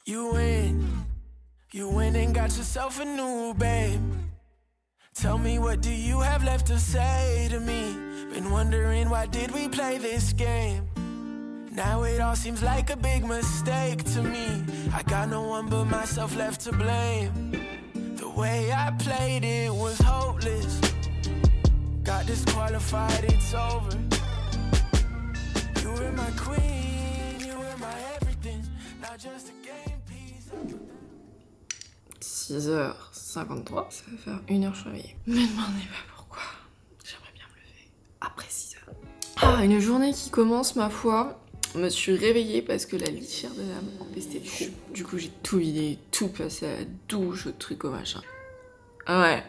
You went and got yourself a new babe. Tell me, what do you have left to say to me? Been wondering, why did we play this game? Now it all seems like a big mistake to me. I got no one but myself left to blame. The way I played it was hopeless. Got disqualified, it's over. You were my queen, you were my everything. Not just a game piece. 6h53, ça va faire 1h je suis réveillée. Me demandez pas pourquoi. J'aimerais bien me lever après 6h. Ah, une journée qui commence, ma foi. Je me suis réveillée parce que la litière de dame empestait trop. Du coup, j'ai tout vidé, tout passé à la douche, au truc, au machin. Ouais.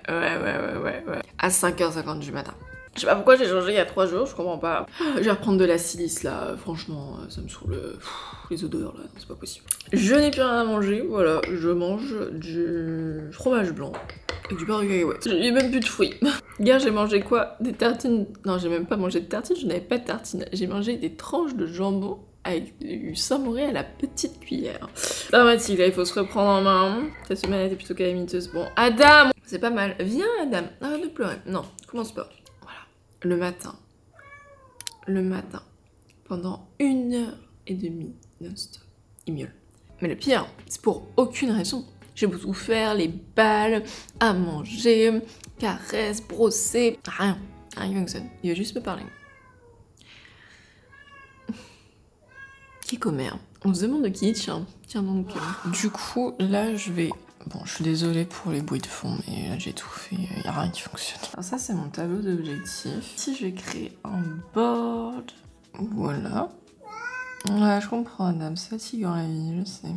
À 5h50 du matin. Je sais pas pourquoi j'ai changé il y a 3 jours, je comprends pas. Je vais reprendre de la silice là, franchement, ça me saoule. Les odeurs là, c'est pas possible. Je n'ai plus rien à manger, voilà, je mange du fromage blanc et du beurre de cacahuète. J'ai même plus de fruits. Hier j'ai mangé quoi? Des tartines. Non, j'ai même pas mangé de tartines, je n'avais pas de tartines. J'ai mangé des tranches de jambon avec du Saint-Mauré à la petite cuillère. Dramatique, là il faut se reprendre en main. Cette semaine a été plutôt calamiteuse. Bon, Adam, c'est pas mal. Viens Adam, arrête de pleurer. Non, commence pas. Le matin, pendant 1h30 non-stop, il miaule. Mais le pire, c'est pour aucune raison. J'ai beau tout faire, les balles, à manger, caresses, brosser, rien qui fonctionne. Il va juste me parler. Qui commère? On se demande de qui, tiens donc. Du coup, là je vais... Bon, je suis désolée pour les bruits de fond, mais là j'ai tout fait, il n'y a rien qui fonctionne. Alors ça c'est mon tableau d'objectifs. Si je vais créer un board, voilà. Ouais, je comprends, Adam, c'est fatigant la vie, je sais.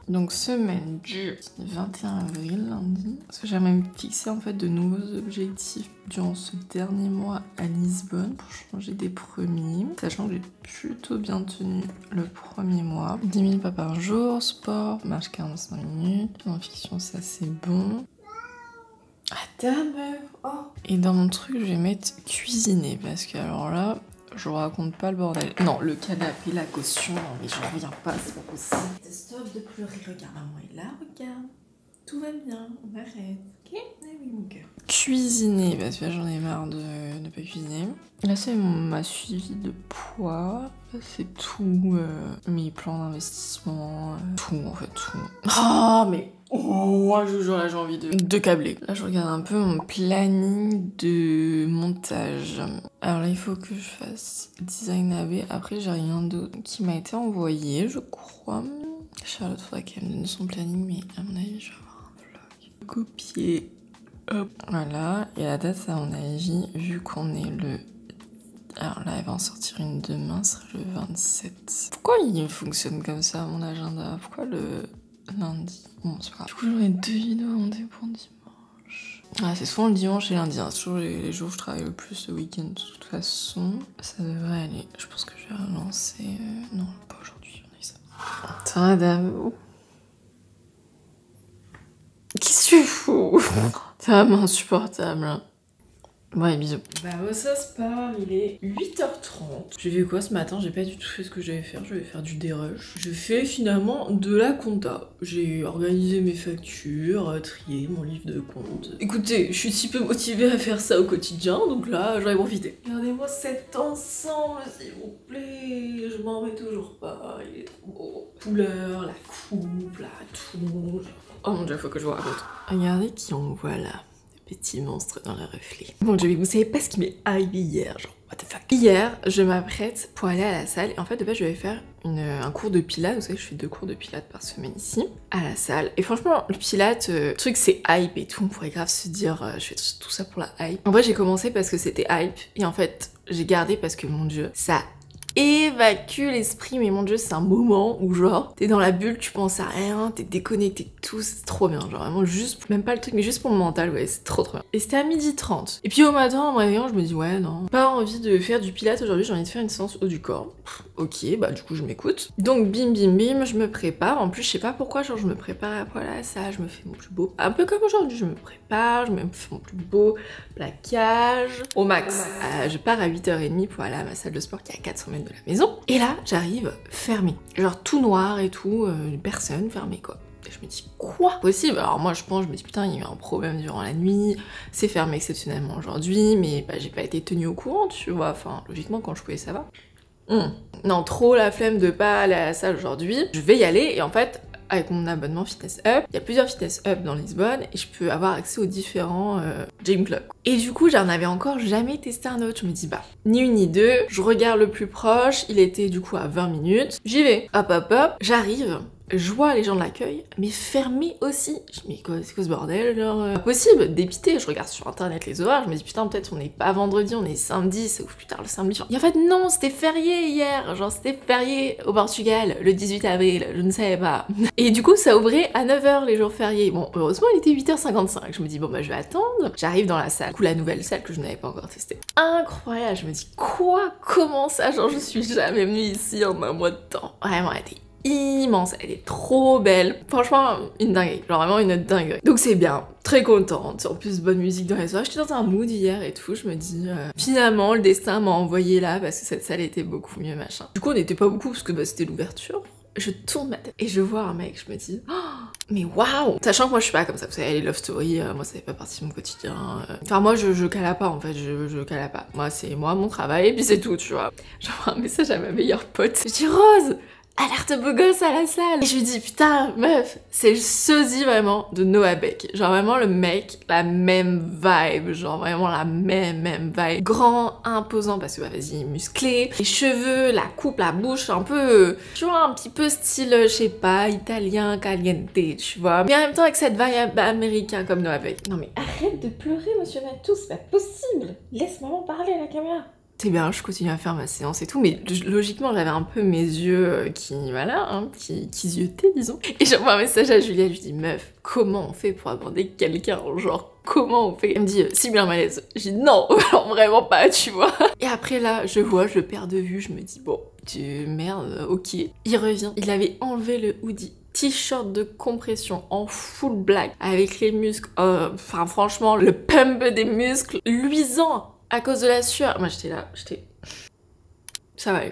Donc semaine du 21 avril, lundi. Parce que j'aimerais me fixer en fait de nouveaux objectifs durant ce dernier mois à Lisbonne pour changer des premiers. Sachant que j'ai plutôt bien tenu le premier mois. 10 000 pas par jour, sport, marche 45 minutes. En fiction, ça c'est bon. Attends, oh. Et dans mon truc, je vais mettre cuisiner parce que alors là... Je vous raconte pas le bordel. Non, le canapé, la caution, non mais j'en reviens pas, c'est pas possible. Stop de pleurer, regarde maman est là, regarde. Tout va bien, on arrête, ok? Ah oui mon cœur. Cuisiner, parce que j'en ai marre de ne pas cuisiner. Là c'est ma suivi de poids. Là c'est tout, mes plans d'investissement, tout en fait, tout. Oh mais... Oh, je jure, là j'ai envie de câbler. Là je regarde un peu mon planning de montage. Alors là il faut que je fasse design AB. Après j'ai rien d'autre qui m'a été envoyé, je crois. Charlotte faudra qu'elle me donne son planning, mais à mon avis je vais avoir un vlog. Copier. Hop. Voilà. Et la date à mon avis, vu qu'on est le... Alors là elle va en sortir une demain, ce serait le 27. Pourquoi il fonctionne comme ça mon agenda? Pourquoi le... lundi. Bon, c'est pas grave. Du coup, j'aurai 2 vidéos à monter pour dimanche. Ah, c'est souvent le dimanche et lundi. Hein. C'est toujours les jours où je travaille le plus le week-end. De toute façon, ça devrait aller. Je pense que je vais relancer. Non, pas aujourd'hui. On a eu ça. Attends, madame. Qu'est-ce que tu fous? T'es vraiment insupportable. Hein. Ouais, bisous. Bah, ça se part, il est 8h30. J'ai fait quoi ce matin? J'ai pas du tout fait ce que je devais faire. Je vais faire du dérush. Je fais finalement de la compta. J'ai organisé mes factures, trié mon livre de compte. Écoutez, je suis si peu motivée à faire ça au quotidien, donc là, j'en ai profité. Regardez-moi cet ensemble, s'il vous plaît. Je m'en remets toujours pas. Il est trop beau. Couleur, la coupe, la tout. Oh mon dieu, faut que je vous raconte. Regardez qui on voit là. Petit monstre dans le reflet. Mon dieu, vous savez pas ce qui m'est arrivé hier, genre what the fuck. Hier, je m'apprête pour aller à la salle et en fait de base je vais faire un cours de pilates. Vous savez, je fais 2 cours de pilates par semaine ici, à la salle. Et franchement, le pilates, le truc c'est hype et tout, on pourrait grave se dire je fais tout ça pour la hype. En vrai j'ai commencé parce que c'était hype et en fait j'ai gardé parce que mon dieu, ça évacue l'esprit, mais mon dieu c'est un moment où genre t'es dans la bulle, tu penses à rien, t'es déconnecté de tout, c'est trop bien, genre vraiment juste, même pas le truc mais juste pour le mental, ouais c'est trop bien. Et c'était à 12h30. Et puis au matin en me réveillant je me dis ouais non, pas envie de faire du pilates aujourd'hui, j'ai envie de faire une séance haut du corps. Ok, bah du coup je m'écoute. Donc bim bim bim, je me prépare, en plus je sais pas pourquoi, genre je me prépare voilà ça, je me fais mon plus beau, un peu comme aujourd'hui, je me prépare, je me fais mon plus beau plaquage, au max. Je pars à 8h30 pour aller à ma salle de sport qui est à 400 mètres de la maison. Et là, j'arrive fermé. Genre tout noir et tout, personne fermé quoi. Et je me dis, quoi possible? Alors moi je me dis putain, il y a eu un problème durant la nuit, c'est fermé exceptionnellement aujourd'hui, mais bah, j'ai pas été tenue au courant, tu vois, enfin logiquement quand je pouvais ça va. Non, trop la flemme de pas aller à la salle aujourd'hui. Je vais y aller et en fait, avec mon abonnement Fitness Up, il y a plusieurs Fitness Up dans Lisbonne et je peux avoir accès aux différents gym clubs. Et du coup, j'en avais encore jamais testé un autre. Je me dis bah, ni une ni deux, je regarde le plus proche, il était du coup à 20 minutes. J'y vais, hop hop hop, j'arrive. Je vois les gens de l'accueil, mais fermés aussi. Je me dis, c'est quoi ce bordel, genre... Pas possible, dépité. Je regarde sur internet les horaires, je me dis, putain, peut-être on n'est pas vendredi, on est samedi, c'est ouf, putain, le samedi. Et en fait, non, c'était férié hier. Genre, c'était férié au Portugal, le 18 avril, je ne savais pas. Et du coup, ça ouvrait à 9h les jours fériés. Bon, heureusement, il était 8h55. Je me dis, bon, bah, je vais attendre. J'arrive dans la salle. Du coup, la nouvelle salle que je n'avais pas encore testée. Incroyable, je me dis, quoi? Comment ça? Genre, je suis jamais venue ici en un mois de temps. Vraiment, elle était immense, elle est trop belle. Franchement, une dinguerie, genre vraiment une dinguerie. Donc c'est bien, très contente. En plus, bonne musique dans les soirées. J'étais dans un mood hier et tout, je me dis, finalement, le destin m'a envoyé là parce que cette salle était beaucoup mieux, machin. Du coup, on n'était pas beaucoup parce que bah, c'était l'ouverture. Je tourne ma tête et je vois un mec, je me dis, oh, mais waouh! Sachant que moi je suis pas comme ça, vous savez, les love stories, moi ça fait pas partie de mon quotidien. Enfin, moi je cala pas en fait, je cala pas. Moi c'est moi, mon travail et puis c'est tout, tu vois. J'envoie un message à ma meilleure pote. Je dis, Rose! Alerte beau gosse à la salle. Et je lui dis putain meuf, c'est le sosie vraiment de Noah Beck. Genre vraiment le mec, la même vibe, genre vraiment la même vibe. Grand, imposant parce que bah vas-y, musclé. Les cheveux, la coupe, la bouche, un peu, tu vois, un petit peu style, je sais pas, italien, caliente, tu vois. Mais en même temps avec cette vibe américain comme Noah Beck. Non mais arrête de pleurer monsieur Matou, c'est pas possible. Laisse maman parler à la caméra. C'est bien, je continue à faire ma séance et tout, mais logiquement j'avais un peu mes yeux qui, voilà, hein, qui ziotaient, disons. Et j'envoie un message à Julia, je lui dis, meuf, comment on fait pour aborder quelqu'un, genre, comment on fait? Elle me dit, cible un malaise. Je dis, non, alors vraiment pas, tu vois. Et après là, je le perds de vue, je me dis, bon, merde, ok. Il revient, il avait enlevé le hoodie. T-shirt de compression en full black, avec les muscles, enfin franchement, le pump des muscles, luisant. À cause de la sueur. Moi j'étais là, ça va aller.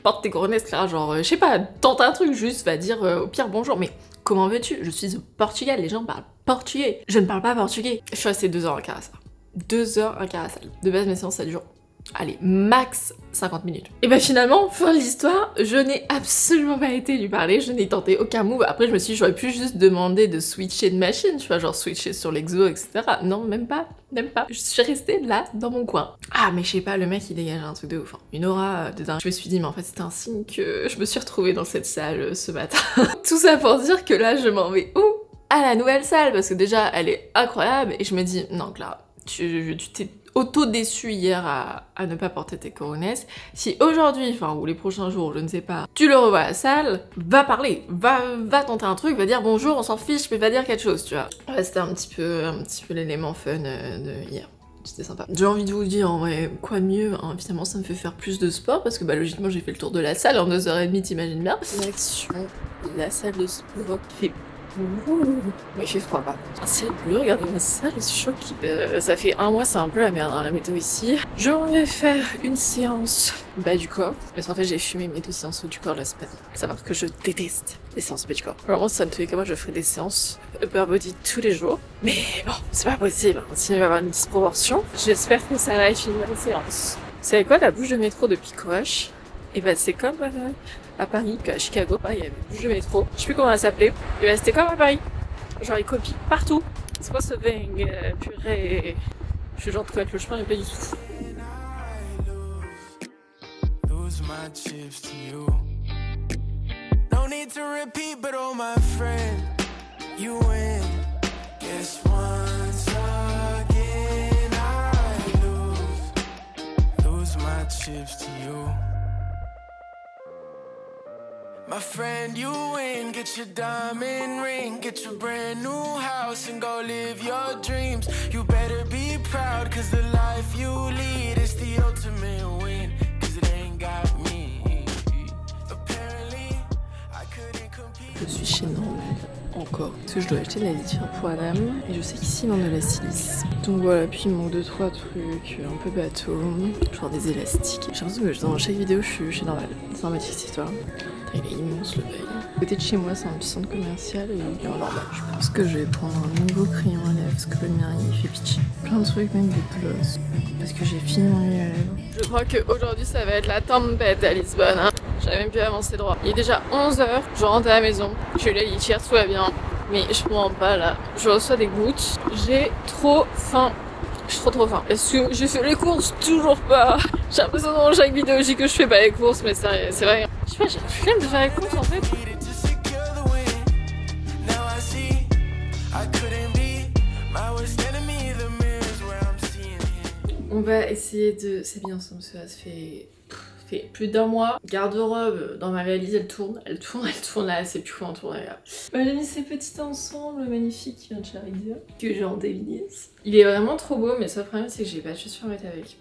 Porte tes coronesses là, genre, je sais pas, tente un truc juste, va dire au pire bonjour, mais comment veux-tu? Je suis au Portugal, les gens parlent portugais. Je ne parle pas portugais. Je suis restée 2h15 à la salle. 2h15 à la salle. De base, mes séances ça dure, allez, max 50 minutes. Et bah finalement, fin de l'histoire, je n'ai absolument pas été lui parler, je n'ai tenté aucun move. Après je me suis dit, j'aurais pu juste demander de switcher de machine, tu vois, genre switcher sur l'exo, etc. Non, même pas. Je suis restée là, dans mon coin. Ah mais je sais pas, le mec il dégage un truc de ouf, hein. Une aura de dingue. Je me suis dit, mais en fait c'était un signe que je me suis retrouvée dans cette salle ce matin. Tout ça pour dire que là, je m'en vais où? À la nouvelle salle, parce que déjà, elle est incroyable, et je me dis, non Clara, tu t'es auto-déçu hier à ne pas porter tes coronesses. Si aujourd'hui, enfin, ou les prochains jours, je ne sais pas, tu le revois à la salle, va parler, va tenter un truc, va dire bonjour, on s'en fiche, mais va dire quelque chose, tu vois. Ouais, c'était un petit peu l'élément fun de hier. C'était sympa. J'ai envie de vous dire, en vrai, quoi de mieux, hein, évidemment ça me fait faire plus de sport, parce que bah logiquement j'ai fait le tour de la salle en 2h30, t'imagines bien. L'action, la salle de sport fait... Mais il fait froid pas. C'est bleu, regardez-moi ça, je suis choquée. Ça fait un mois, c'est un peu la merde, hein, la météo ici. Je vais faire une séance bas du corps. Parce qu'en fait, j'ai fumé mes 2 séances haut du corps la semaine. Savoir que je déteste les séances bas du corps. Vraiment, ça ne fait que moi, je ferai des séances upper body tous les jours. Mais bon, c'est pas possible. Sinon, il va y avoir une disproportion. J'espère que ça va être une bonne séance. Vous savez quoi, la bouche de métro de Picoche? Et bah, c'est comme à Paris, qu'à Chicago, pareil, il y avait une bouche de métro. Je sais plus comment elle s'appelait. Et bah, c'était comme à Paris. Genre, ils copient partout. C'est quoi ce thing, purée? Je suis genre de connaître le chemin, mais pas du tout. My chips to you. No need to repeat, but oh my friend, you win. Guess once again I lose my chips to you. My friend, you win. Get your diamond ring, get your brand new house and go live your dreams. You better be proud, cause the life you lead is the ultimate win. Je suis chez Normal encore. Parce que je dois acheter de la litière pour Adam. Et je sais qu'ici il manque de la silice. Donc voilà, puis il manque 2-3 trucs un peu bateau. Genre des élastiques. J'ai l'impression que dans chaque vidéo je suis normal. C'est un métier cette histoire. Il est immense le bail. À côté de chez moi, c'est un petit centre commercial et il est en normal. Je pense que je vais prendre un nouveau crayon à lèvres parce que le mien il fait pitié. Plein de trucs, même des gloss. Parce que j'ai fini mon huile à lèvres. Je crois qu'aujourd'hui ça va être la tempête à Lisbonne. Hein. J'avais même pu avancer droit. Il est déjà 11h, je rentre à la maison. J'ai eu la litière, tout va bien. Mais je comprends pas là. Je reçois des gouttes. J'ai trop faim. J'ai trop faim. Est-ce que j'ai fait les courses? Toujours pas. J'ai l'impression dans chaque vidéo je dis que je fais pas les courses, mais c'est vrai. Je sais pas, j'ai flemme de faire les courses en fait. On va essayer de s'habiller ensemble, parce que ça fait plus d'1 mois. Garde-robe dans ma valise, elle tourne là, c'est plus comment tourner là. J'ai mis ces petits ensembles magnifiques qui viennent de chez Aridia, que j'ai en délice. Il est vraiment trop beau, mais le seul problème c'est que j'ai pas de chaussures à mettre avec.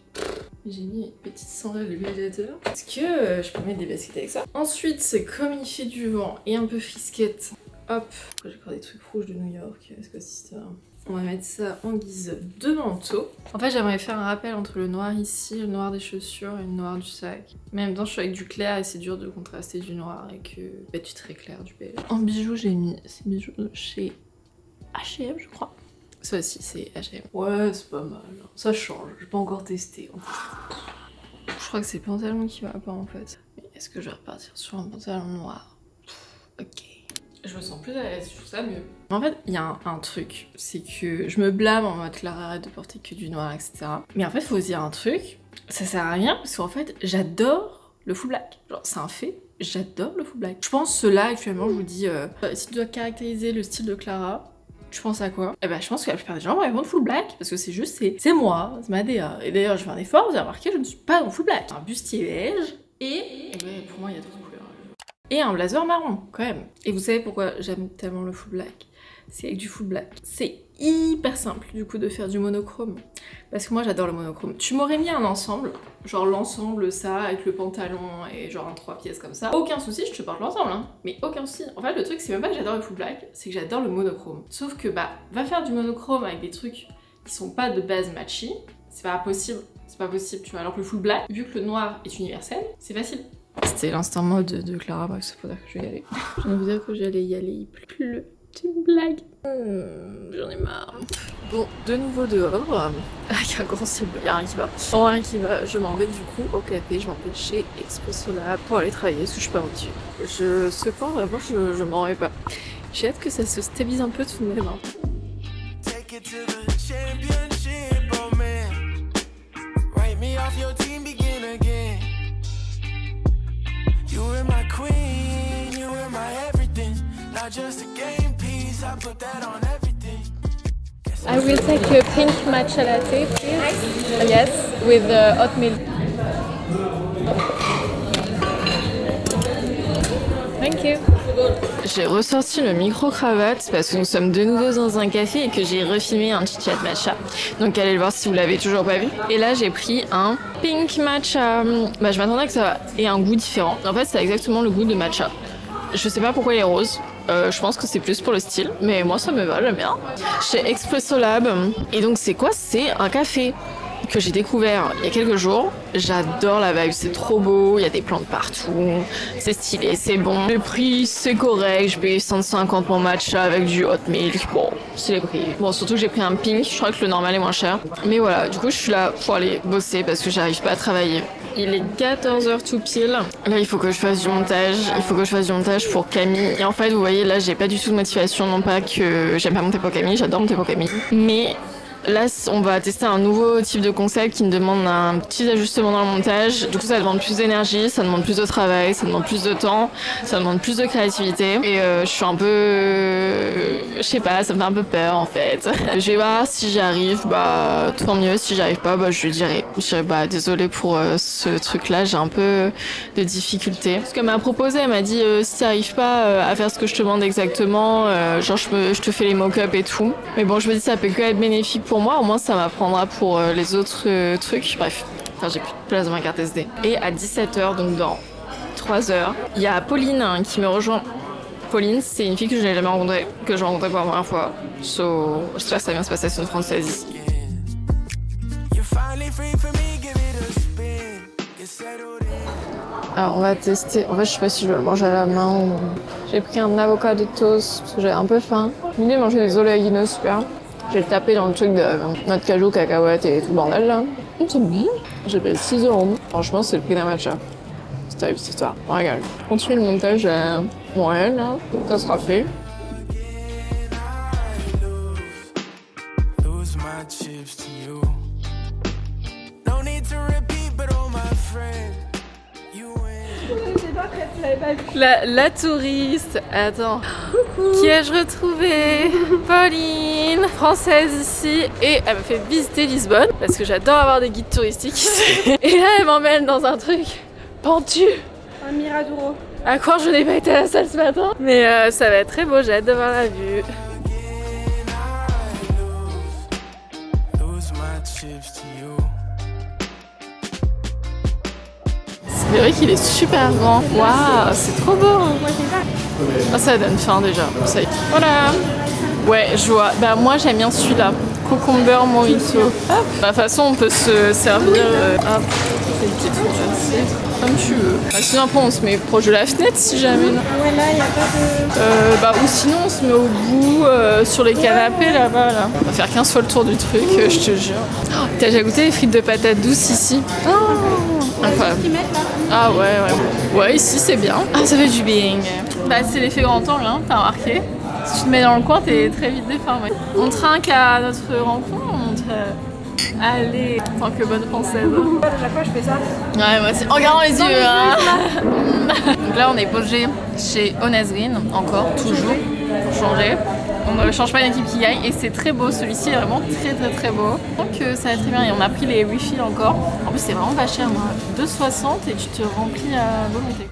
J'ai mis une petite sandale de gladiateur. Est-ce que je peux mettre des baskets avec ça? Ensuite, c'est comme il fait du vent et un peu frisquette. Hop, j'ai encore des trucs rouges de New York, est-ce que c'est ça? On va mettre ça en guise de manteau. En fait, j'aimerais faire un rappel entre le noir ici, le noir des chaussures et le noir du sac. Mais en même temps, je suis avec du clair et c'est dur de contraster du noir avec du très clair, du beige. En bijoux, j'ai mis ces bijoux de chez H&M, je crois. Ça aussi, c'est H&M. Ouais, c'est pas mal. Ça change. J'ai pas encore testé. Je crois que c'est le pantalon qui va pas en fait. Mais est-ce que je vais repartir sur un pantalon noir? Ok. Je me sens plus à l'aise, je trouve ça mieux. En fait, il y a un truc, c'est que je me blâme en mode Clara, arrête de porter que du noir, etc. Mais en fait, faut se dire un truc, ça sert à rien parce qu'en fait, j'adore le full black. Genre, c'est un fait, j'adore le full black. Je pense là actuellement, je vous dis, si tu dois caractériser le style de Clara, tu penses à quoi? Eh ben, je pense que la plupart des gens vont répondre full black parce que c'est juste, c'est moi, c'est ma DA. Et d'ailleurs, je fais un effort, vous avez remarqué, je ne suis pas dans full black. Un bustier beige et ouais, pour moi, il y a d'autres couleurs. Et un blazer marron, quand même. Et vous savez pourquoi j'aime tellement le full black? C'est avec du full black. C'est hyper simple, du coup, de faire du monochrome. Parce que moi, j'adore le monochrome. Tu m'aurais mis un ensemble, genre l'ensemble, ça, avec le pantalon et genre un 3 pièces comme ça. Aucun souci, je te porte l'ensemble, hein. Mais aucun souci. En fait, le truc, c'est même pas que j'adore le full black, c'est que j'adore le monochrome. Sauf que, bah, va faire du monochrome avec des trucs qui sont pas de base matchy. C'est pas possible. C'est pas possible, tu vois. Alors que le full black, vu que le noir est universel, c'est facile. C'était l'instant mode de Clara, bref, c'est pour dire que je vais y aller. Je viens de vous dire que j'allais y aller, il pleut. C'est une blague. J'en ai marre. Bon, de nouveau dehors. Avec un grand ciel bleu, y'a rien qui va. Sans rien qui va, je m'en vais du coup au café, je m'en vais chez Expresso Lab pour aller travailler parce que je suis pas motivée. Cependant, vraiment, je m'en vais pas. J'ai hâte que ça se stabilise un peu tout de même. You were my queen, you were my everything. Not just a game piece, I put that on everything. I will take a pink matcha latte, please. Yes, with hot milk. Thank you. J'ai ressorti le micro-cravate parce que nous sommes de nouveau dans un café et que j'ai refilmé un chit-chat matcha. Donc allez le voir si vous l'avez toujours pas vu. Et là j'ai pris un pink matcha. Bah je m'attendais que ça ait un goût différent. En fait c'est exactement le goût de matcha. Je sais pas pourquoi il est rose. Je pense que c'est plus pour le style. Mais moi ça me va, j'aime bien. Chez Expresso Lab. Et donc c'est quoi? C'est un café que j'ai découvert il y a quelques jours. J'adore la vibe, c'est trop beau, il y a des plantes partout, c'est stylé, c'est bon. Le prix, c'est correct, je paye 150 mon matcha avec du hot milk, bon, c'est les prix. Bon, surtout que j'ai pris un pink, je crois que le normal est moins cher. Mais voilà, du coup, je suis là pour aller bosser parce que j'arrive pas à travailler. Il est 14h tout pile. Là, il faut que je fasse du montage. Pour Camille. Et en fait, vous voyez, là, j'ai pas du tout de motivation, non pas que j'aime pas monter pour Camille, j'adore monter pour Camille. Mais là, on va tester un nouveau type de concept qui me demande un petit ajustement dans le montage. Du coup, ça demande plus d'énergie, ça demande plus de travail, ça demande plus de temps, ça demande plus de créativité. Et je suis un peu... je sais pas, ça me fait un peu peur en fait. Je vais voir si j'y arrive, bah tant mieux. Si j'y arrive pas, bah je lui dirai. Je dirai bah désolée pour ce truc-là, j'ai un peu de difficulté. Ce qu'elle m'a proposé, elle m'a dit si t'arrives pas à faire ce que je te demande exactement, genre je te fais les mock-ups et tout. Mais bon, je me dis ça peut que être bénéfique pour moi, au moins ça m'apprendra pour les autres trucs. Bref, enfin, j'ai plus de place dans ma carte SD. Et à 17h, donc dans 3 heures, il y a Pauline qui me rejoint Pauline, c'est une fille que je n'ai jamais rencontrée, que j'ai rencontrée pour la première fois. So, j'espère que ça va bien se passer, c'est une Française ici. Alors on va tester, en fait je sais pas si je vais le manger à la main ou... J'ai pris un avocado toast parce que j'avais un peu faim. J'ai voulu manger des oléagineux super. J'ai tapé dans le truc de notre cajou, cacahuètes et tout le bordel là. C'est bon. J'ai payé 6 €. Franchement c'est le prix d'un matcha. C'est terrible cette histoire, on regarde. Continue le montage à Montréal là, ça sera fait. La touriste, attends, qui ai-je retrouvé? Pauline, française ici, et elle m'a fait visiter Lisbonne, parce que j'adore avoir des guides touristiques ici. Et là elle m'emmène dans un truc pentu. Un Miradouro. À quoi je n'ai pas été à la salle ce matin, mais ça va être très beau, j'ai hâte de voir la vue. C'est vrai qu'il est super grand. Waouh, c'est trop beau. Ah, ça donne faim déjà. Ça y est. Voilà. Ouais, je vois. Bah moi j'aime bien celui-là. Cucumber mojito. Hop. Bah, de toute façon on peut se servir. Hop. Comme tu veux. Bah, sinon après on se met proche de la fenêtre si jamais. Non. Ouais là y a pas de... Ou sinon on se met au bout sur les canapés là-bas. Là. On va faire 15 fois le tour du truc, je te jure. Oh, t'as déjà goûté les frites de patates douces ici? Oh, incroyable. Ah ouais, ici c'est bien. Ah ça fait du bien. Bah c'est l'effet grand angle, hein, t'as remarqué. Si tu te mets dans le coin, t'es très vite déformé. On trinque à notre rencontre, allez, en tant que bonne française. À chaque fois je fais ça. Ouais, moi aussi. En regardant les yeux, hein. Donc là on est posé chez Honest Green, encore, toujours, pour changer. On ne change pas une équipe qui gagne et c'est très beau, celui-ci est vraiment très beau. Donc ça va être très bien et on a pris les refills encore. En plus c'est vraiment pas cher, moi. 2,60 et tu te remplis à volonté.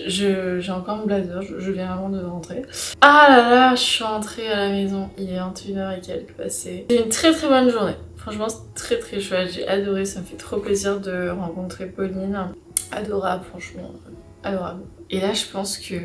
J'ai encore mon blazer, je viens vraiment de rentrer. Ah là là, je suis rentrée à la maison, il est 21h et quelques passé. C'est une très bonne journée. Franchement, c'est très chouette, j'ai adoré, ça me fait trop plaisir de rencontrer Pauline. Adorable, franchement, adorable. Et là, je pense que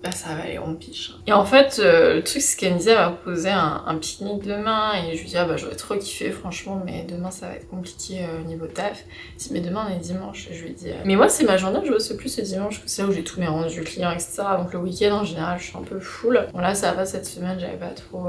bah, ça va aller en piche. Et en fait, le truc, c'est qu'elle me disait, elle va proposer un pique-nique demain. Et je lui dis, ah bah j'aurais trop kiffé, franchement, mais demain, ça va être compliqué au niveau taf. Si, mais demain, on est dimanche. Et je lui dis, mais moi, c'est ma journée, je bosse plus ce dimanche, c'est là où j'ai tous mes rendus clients, etc. Donc le week-end, en général, je suis un peu full. Bon, là, ça va cette semaine, j'avais pas trop...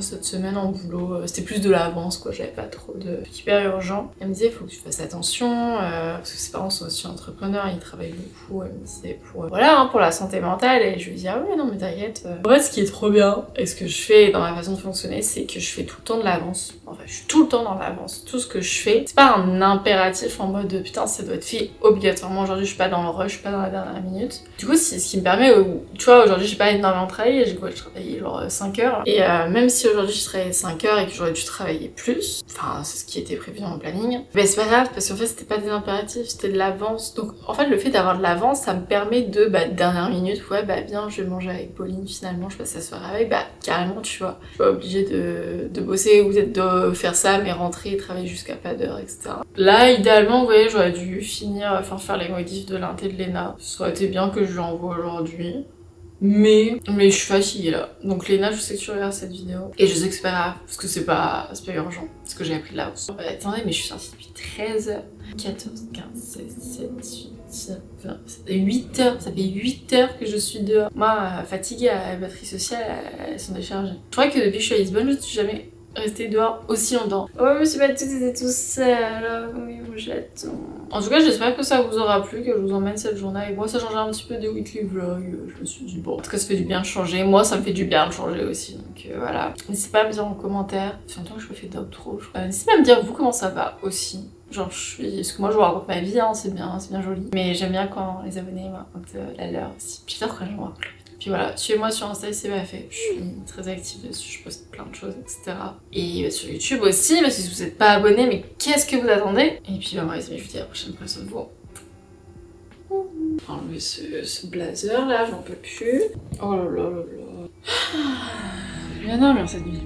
cette semaine en boulot, c'était plus de l'avance quoi, j'avais pas trop de hyper urgent. Elle me disait faut que tu fasses attention, parce que ses parents sont aussi entrepreneurs, ils travaillent beaucoup, elle me disait pour voilà, hein, pour la santé mentale, et je lui dis ah ouais non mais t'inquiète. En fait ce qui est trop bien, et ce que je fais dans ma façon de fonctionner, c'est que je fais tout le temps de l'avance. Enfin je suis tout le temps dans l'avance, tout ce que je fais, c'est pas un impératif en mode de putain ça doit être fait obligatoirement aujourd'hui, je suis pas dans le rush, je suis pas dans la dernière minute. Du coup c'est ce qui me permet, tu vois aujourd'hui j'ai pas énormément travaillé, j'ai travaillé genre 5 heures, et même si aujourd'hui je travaillais 5 heures et que j'aurais dû travailler plus, enfin c'est ce qui était prévu dans mon planning, mais c'est pas grave parce qu'en fait c'était pas des impératifs, c'était de l'avance. Donc en fait le fait d'avoir de l'avance ça me permet de dernière minute, ouais bah bien je vais manger avec Pauline finalement, je passe la soirée avec, bah carrément tu vois, je suis pas obligée de bosser ou de faire ça mais rentrer et travailler jusqu'à pas d'heure etc. Là idéalement vous voyez j'aurais dû finir, enfin faire les modifs de l'inté de Léna, ça aurait été bien que je lui envoie aujourd'hui. Mais je suis fatiguée là. Donc Léna, je sais que tu regardes cette vidéo. Et je sais que c'est pas grave, parce que c'est pas urgent. Parce que j'ai appris de la hausse. Attendez, mais je suis sortie depuis 13h. 14, 15, 16, 17, 18, 19, 20. Ça fait 8 heures. Ça fait 8 heures que je suis dehors. Moi, fatiguée, à la batterie sociale, elles sont déchargées. Je crois que depuis que je suis à Lisbonne, je ne suis jamais restée dehors aussi longtemps. Oh, mais c'est pas tout, c'était tout seul. Oui, j'attends. En tout cas, j'espère que ça vous aura plu, que je vous emmène cette journée avec moi. Ça changeait un petit peu des weekly vlogs. Je me suis dit, bon, en tout cas, ça fait du bien de changer. Moi, ça me fait du bien de changer aussi. Donc voilà. N'hésitez pas à me dire en commentaire. C'est longtemps que je me fais d'outro. N'hésitez pas à me dire, vous, comment ça va aussi. Genre, parce que moi, je vous raconte ma vie, hein, c'est bien joli. Mais j'aime bien quand les abonnés me racontent la leur aussi. J'espère que je me raconte. Puis voilà, suivez-moi sur Insta, c'est pas fait. Je suis très active dessus, je poste plein de choses, etc. Et sur YouTube aussi, parce que si vous n'êtes pas abonné, mais qu'est-ce que vous attendez? Et puis bah moi les amis, je vous dis à la prochaine fois sur vous. Enlever ce blazer là, j'en peux plus. Oh là là là là. J'en ai marre cette nuit.